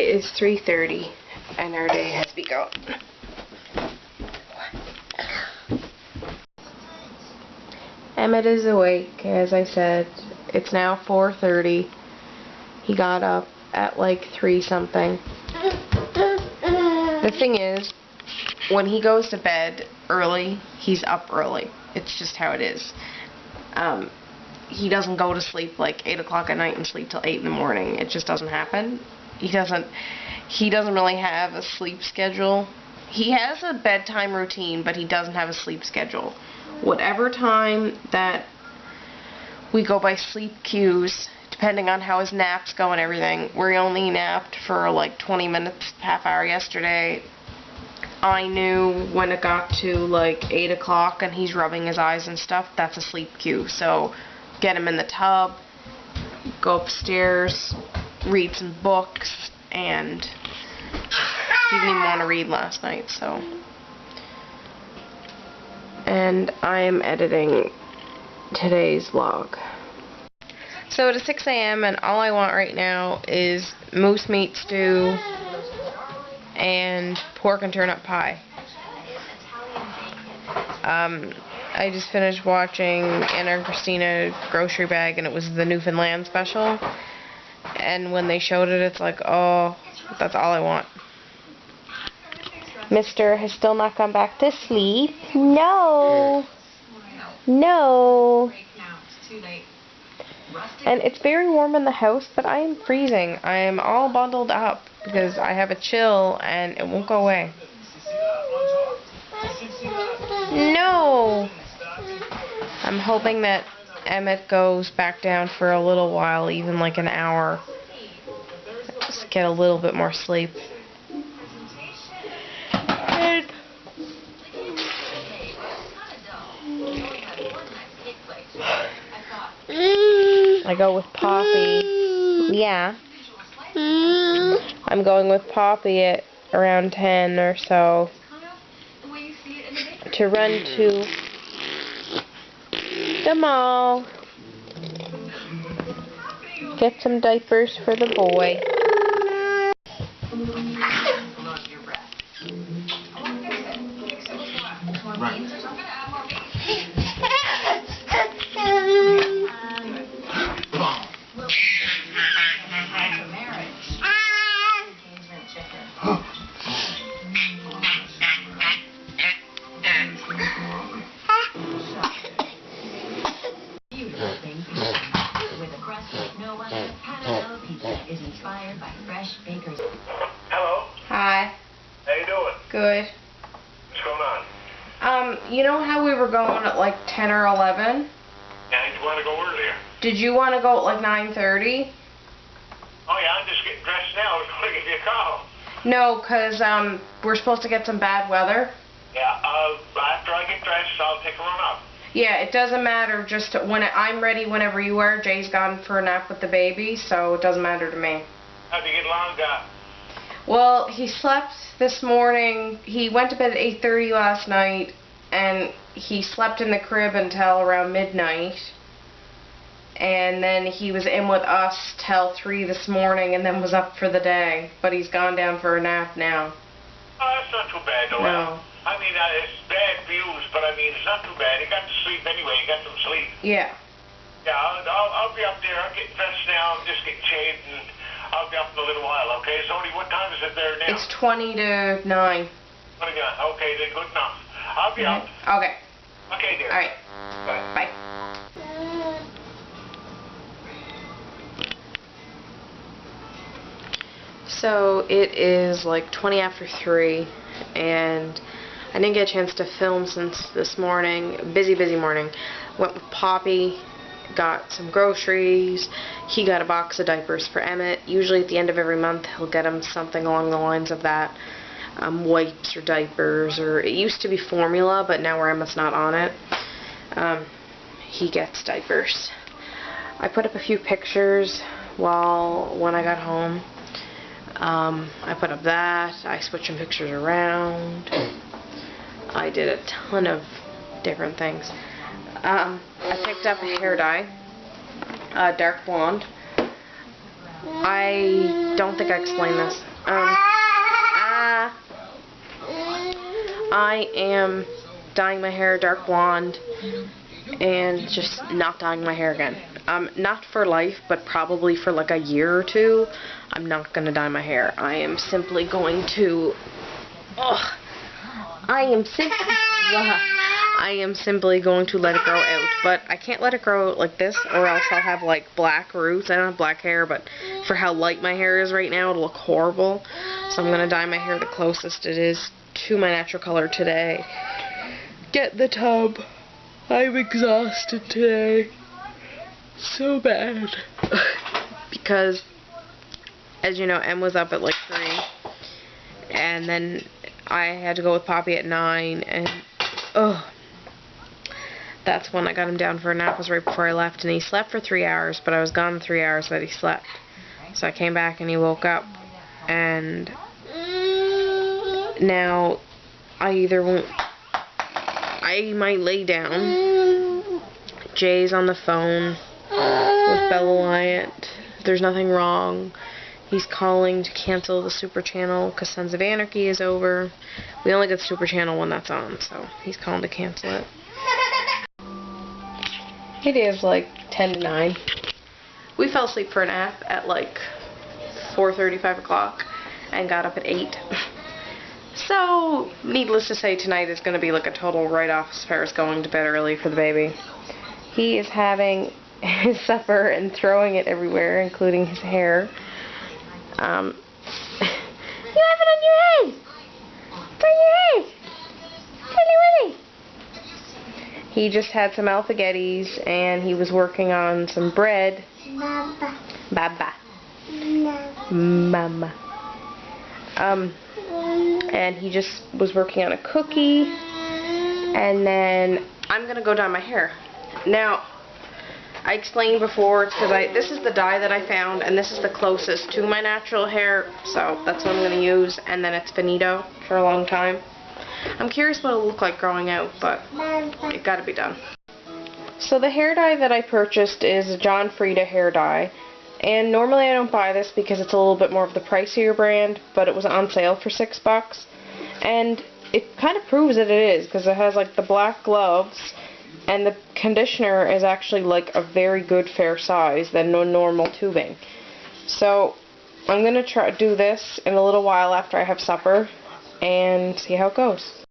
It is 3:30 and our day has begun. Emmett is awake, as I said. It's now 4:30. He got up at like 3 something. The thing is, when he goes to bed early, he's up early. It's just how it is. He doesn't go to sleep like 8 o'clock at night and sleep till 8 in the morning. It just doesn't happen. He doesn't really have a sleep schedule. He has a bedtime routine, but he doesn't have a sleep schedule. Whatever time that we go by sleep cues, depending on how his naps go and everything, we only napped for like 20 minutes, half hour yesterday. I knew when it got to like 8 o'clock and he's rubbing his eyes and stuff, that's a sleep cue. So get him in the tub, go upstairs, read some books, and he didn't even want to read last night, so. And I am editing today's vlog. So it is 6 a.m. and all I want right now is moose meat stew and pork and turnip pie. I just finished watching Anna and Christina Grocery Bag, and it was the Newfoundland special. And when they showed it, it's like, oh, that's all I want. Mister has still not come back to sleep. No. No. And it's very warm in the house, but I am freezing. I am all bundled up because I have a chill and it won't go away. No. I'm hoping that Emmett goes back down for a little while, even like an hour. Just get a little bit more sleep. I go with Poppy. Yeah. I'm going with Poppy at around 10 or so to run to the mall. Get some diapers for the boy. Hello. Hi. How you doing? Good. What's going on? You know how we were going at like 10 or 11? Yeah, you want to go earlier? Did you want to go at like 9:30? Oh yeah, I'm just getting dressed now. I was going to give you a call. No, 'cause we're supposed to get some bad weather. Yeah, after I get dressed, I'll take a run up. Yeah, it doesn't matter. Just when I'm ready whenever you are. Jay's gone for a nap with the baby, so it doesn't matter to me. How'd you get along? Well, he slept this morning. He went to bed at 8:30 last night, and he slept in the crib until around midnight. And then he was in with us till 3 this morning, and then was up for the day. But he's gone down for a nap now. Oh, that's not too bad, though. No. I mean, it's bad views, but I mean, it's not too bad. He got to sleep anyway. He got some sleep. Yeah. Yeah, I'll be up there. I'm getting dressed now. I'm just getting shaved, and I'll be up in a little while, okay? So, what time is it there now? It's 20 to 9. Okay, then good enough. I'll be up. Okay. Okay, dear. All right. Bye. Bye. So it is like 20 after 3, and I didn't get a chance to film since this morning. Busy morning. Went with Poppy, got some groceries. He got a box of diapers for Emmett. Usually at the end of every month he'll get him something along the lines of that. Wipes or diapers, or it used to be formula, but now where Emmett's not on it, he gets diapers. I put up a few pictures when I got home. I put up that. I switched some pictures around. I did a ton of different things. I picked up a hair dye, dark blonde. I don't think I explained this. I am dyeing my hair dark blonde and just not dyeing my hair again. Not for life, but probably for like a year or two, I'm not going to dye my hair. I am simply going to... I am simply going to let it grow out, but I can't let it grow like this or else I'll have like black roots. I don't have black hair, but for how light my hair is right now, it'll look horrible. So I'm going to dye my hair the closest it is to my natural color today. Get in the tub. I'm exhausted today. So bad. Because, as you know, Em was up at like 3. And then I had to go with Poppy at 9. And, that's when I got him down for a nap. It was right before I left. And he slept for 3 hours, but I was gone the 3 hours that he slept. So I came back and he woke up. And now I might lay down. Jay's on the phone with Bella Lyant. There's nothing wrong. He's calling to cancel the Super Channel because Sons of Anarchy is over. We only get Super Channel when that's on, so he's calling to cancel it. It is like 10 to 9. We fell asleep for a nap at like 4:30, 5 o'clock, and got up at 8. So, needless to say, tonight is going to be like a total write-off as far as going to bed early for the baby. He is having his supper and throwing it everywhere, including his hair. You have it on your head! Turn your head! Willy, Willy! He just had some alphagettis, and he was working on some bread. Baba. Baba. Mama. And he just was working on a cookie, and then I'm gonna go dye my hair. Now, I explained before, it's because this is the dye that I found, and this is the closest to my natural hair, so that's what I'm gonna use, and then it's finito for a long time. I'm curious what it'll look like growing out, but it gotta be done. So the hair dye that I purchased is a John Frieda hair dye. And normally I don't buy this because it's a little bit more of the pricier brand, but it was on sale for $6. And it kind of proves that it is, because it has like the black gloves, and the conditioner is actually like a very good fair size than no normal tubing. So I'm going to do this in a little while after I have supper and see how it goes.